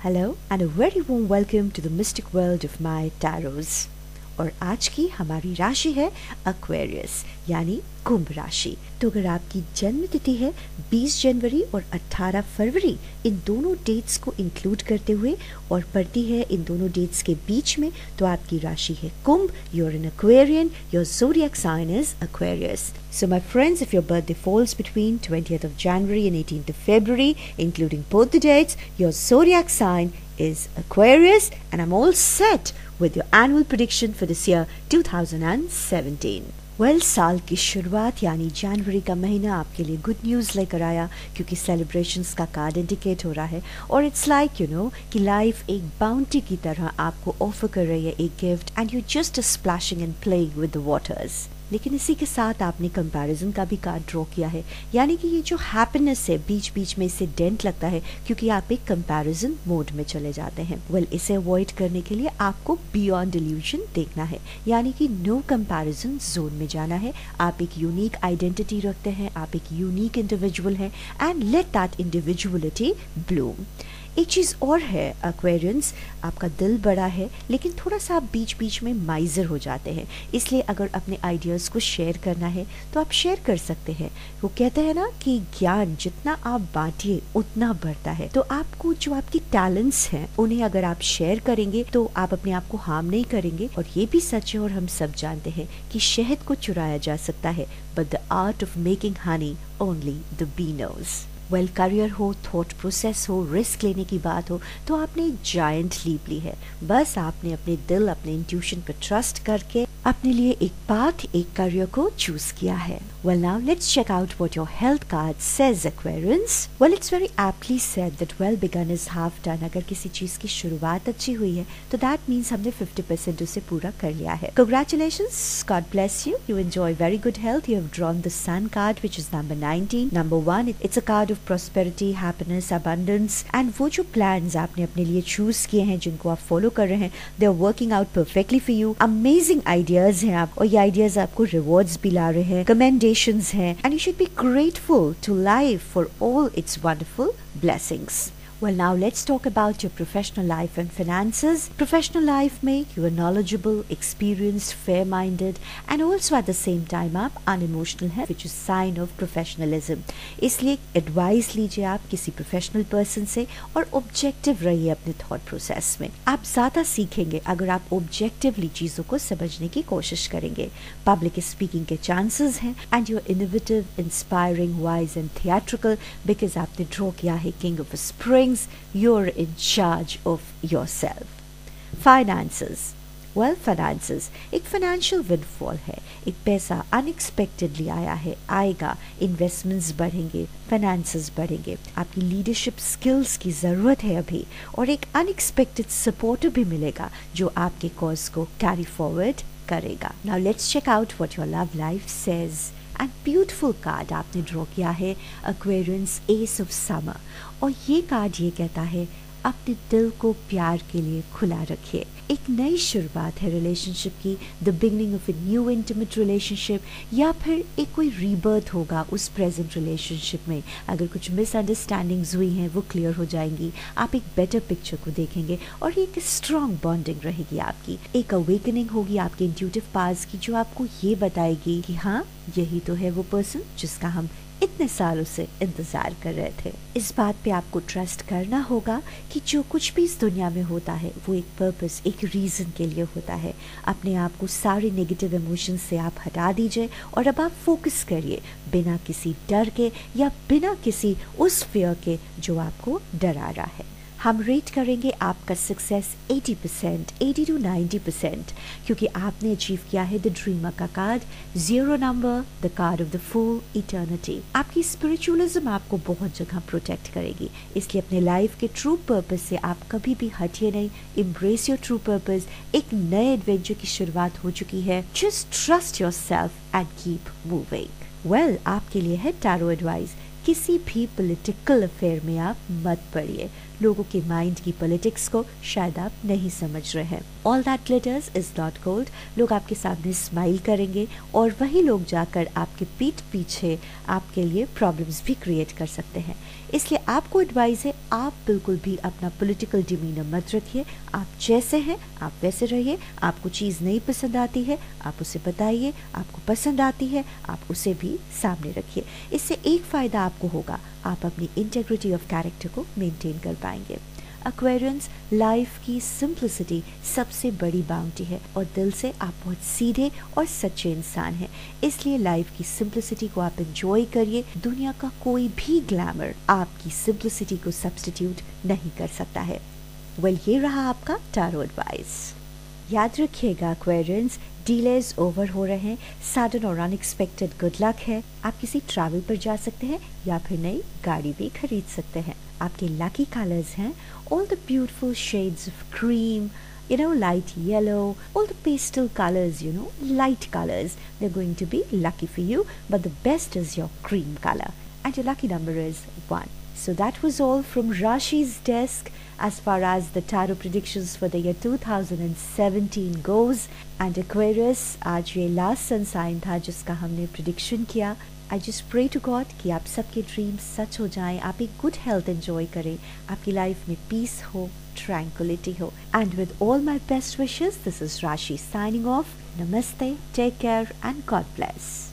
Hello and a very warm welcome to the mystic world of my tarots। और आज की हमारी राशि है एक्वेरियस यानी कुंभ राशि। तो अगर आपकी जन्म तिथि है 20 जनवरी और 18 फरवरी, इन दोनों डेट्स को इंक्लूड करते हुए और पड़ती है इन दोनों डेट्स के बीच में, तो आपकी राशि है कुंभ। You're an Aquarian, your zodiac sign is Aquarius. So my friends, if your birthday falls between 20th of January and 18th of February, including both the dates, your zodiac sign is Aquarius, and I'm all set with your annual prediction for this year 2017. Well साल की शुरुआत यानी जनवरी का महीना आपके लिए good news लेकर आया, क्योंकि सेलिब्रेशंस का कार्ड इंडिकेट हो रहा है और इट्स लाइक यू नो कि लाइफ एक बाउंटी की तरह आपको ऑफर कर रही है एक gift, and you just splashing and playing with the waters. लेकिन इसी के साथ आपने कंपैरिजन का भी कार्ड ड्रॉ किया है, यानी कि ये जो हैप्पीनेस है बीच बीच में इससे डेंट लगता है, क्योंकि आप एक कंपैरिजन मोड में चले जाते हैं। वेल इसे अवॉइड करने के लिए आपको बियॉन्ड इल्यूजन देखना है, यानी कि नो कंपैरिजन जोन में जाना है। आप एक यूनिक आइडेंटिटी रखते हैं, आप एक यूनिक इंडिविजुअल हैं, and let that individuality Bloom. एक चीज़ और है एक्वेरियंस, आपका दिल बड़ा है लेकिन थोड़ा सा आप बीच बीच में माइजर हो जाते हैं, इसलिए अगर अपने आइडियाज़ को शेयर करना है तो आप शेयर कर सकते हैं। वो कहते हैं ना कि ज्ञान जितना आप बांटिए उतना बढ़ता है। तो आपको जो आपकी टैलेंट्स हैं उन्हें अगर आप शेयर करेंगे तो आप अपने आप को हार्म नहीं करेंगे। और ये भी सच है और हम सब जानते हैं कि शहद को चुराया जा सकता है, but the art of making honey only the bee knows. Well career हो, थॉट प्रोसेस हो, रिस्क लेने की बात हो, तो आपने एक जायंट लीप ली है। बस आपने अपने दिल, अपने इंट्यूशन पर ट्रस्ट करके अपने लिए एक पाथ, एक करियर को चूज किया है। Well now let's check out what your health card says Aquarians. Well it's very aptly said that well begun is half done. अगर किसी चीज की शुरुआत अच्छी हुई है तो दैट मीन्स हमने 50% उसे पूरा कर लिया है। Congratulations, God bless you, you enjoy very good health. You have drawn the sun card which is number 19। Number 1, it's a card of prosperity, happiness, abundance, and वो जो plans आपने अपने लिए choose किए हैं, जिनको आप follow कर रहे हैं, they are working out perfectly for you. Amazing ideas हैं आप, और ये ideas आपको rewards भी ला रहे हैं, commendations हैं, and you should be grateful to life for all its wonderful blessings. Well, now let's talk about your professional life and finances. Professional life में you are knowledgeable, experienced, fair-minded, and also at the same time आप unemotional हैं, which is sign of professionalism. इसलिए advice लीजिए आप किसी professional person से, और objective रहिए अपने thought process में। आप ज़्यादा सीखेंगे अगर आप objectively चीज़ों को समझने की कोशिश करेंगे। Public speaking के chances हैं, and you're innovative, inspiring, wise, and theatrical, because आपने draw किया है King of Spring. You're in charge of yourself. Finances. Well, finances एक financial windfall है, एक पैसा unexpectedly आया है, आएगा, investments बढ़ेंगे, finances बढ़ेंगे, आपकी leadership skills की ज़रूरत है अभी, और एक unexpected supporter भी मिलेगा जो आपके cause को carry forward करेगा। Now let's check out what your love life says. And beautiful card आपने ड्रॉ किया है एक्वेरियंस, एस ऑफ समर, और ये कार्ड ये कहता है अपने दिल को प्यार के लिए खुला रखिए। एक नई शुरुआत है रिलेशनशिप की, the beginning of a new intimate relationship, या फिर एक कोई रीबर्थ होगा उस प्रेजेंट रिलेशनशिप में। अगर कुछ मिसअंडरस्टैंडिंग्स हुई हैं वो क्लियर हो जाएंगी, आप एक बेटर पिक्चर को देखेंगे, और एक स्ट्रॉन्ग बॉन्डिंग रहेगी आपकी। एक अवेकनिंग होगी आपके इंट्यूटिव पार्ट्स की, जो आपको ये बताएगी कि हाँ यही तो है वो पर्सन जिसका हम इतने सालों से इंतजार कर रहे थे। इस बात पे आपको ट्रस्ट करना होगा कि जो कुछ भी इस दुनिया में होता है वो एक पर्पस, एक रीजन के लिए होता है। अपने आप को सारे नेगेटिव इमोशंस से आप हटा दीजिए, और अब आप फोकस करिए बिना किसी डर के या बिना किसी उस फियर के जो आपको डरा रहा है। हम रेट करेंगे आपका सक्सेस 80%, 80 to 90%, क्योंकि आपने अचीव किया है द ड्रीमर का card, 0 number, the card of the fool, eternity. आपकी स्पिरिचुअलिज्म आपको बहुत जगह प्रोटेक्ट करेगी, इसलिए अपने लाइफ के ट्रू पर्पस से आप कभी भी हटिए नहीं। Embrace your true purpose. एक नए एडवेंचर की शुरुआत हो चुकी है, just trust yourself and keep moving. Well, आपके लिए है टैरो एडवाइस, किसी भी पॉलिटिकल अफेयर में आप मत पड़िए। लोगों के माइंड की पॉलिटिक्स को शायद आप नहीं समझ रहे हैं। All that glitters is not gold. लोग आपके सामने स्माइल करेंगे और वही लोग जाकर आपके पीठ पीछे आपके लिए प्रॉब्लम्स भी क्रिएट कर सकते हैं। इसलिए आपको एडवाइस है आप बिल्कुल भी अपना पॉलिटिकल डिमीनर मत रखिए। आप जैसे हैं आप वैसे रहिए। आपको चीज़ नहीं पसंद आती है आप उसे बताइए, आपको पसंद आती है आप उसे भी सामने रखिए। इससे एक फ़ायदा आपको होगा, आप अपनी इंटेग्रिटी ऑफ कैरेक्टर को मेंटेन कर पाएंगे। एक्वेरियंस, लाइफ की सिंप्लिसिटी सबसे बड़ी बाउंटी है और दिल से आप बहुत सीधे और सच्चे इंसान हैं। इसलिए लाइफ की सिंप्लिसिटी को आप एंजॉय करिए। दुनिया का कोई भी ग्लैमर आपकी सिंप्लिसिटी को सब्स्टिट्यूट नहीं कर सकता है। ये रहा आपका टैरो एडवाइस। याद रखिएगा एक्वेरियंस, डीलेज ओवर हो रहे हैं, सडन और अनएक्सपेक्टेड गुड लक है। आप किसी ट्रैवल पर जा सकते हैं या फिर नई गाड़ी भी खरीद सकते हैं। आपके लकी कलर्स हैं all the beautiful shades of cream, light yellow, all the pastel colors, light colors. They're going to be lucky for you, but the best is your cream color. And your lucky number is 1. So that was all from Rashi's desk as far as the tarot predictions for the year 2017 goes. And Aquarius, आज ये last sun sign था जिसका हमने prediction किया। I just pray to God कि आप सबके dreams सच हो जाएं, आप एक गुड हेल्थ एंजॉय करें, आपकी लाइफ में पीस हो, ट्रैंक्विलिटी हो। And with all my best wishes, this is Rashi signing off. नमस्ते, take care and God bless.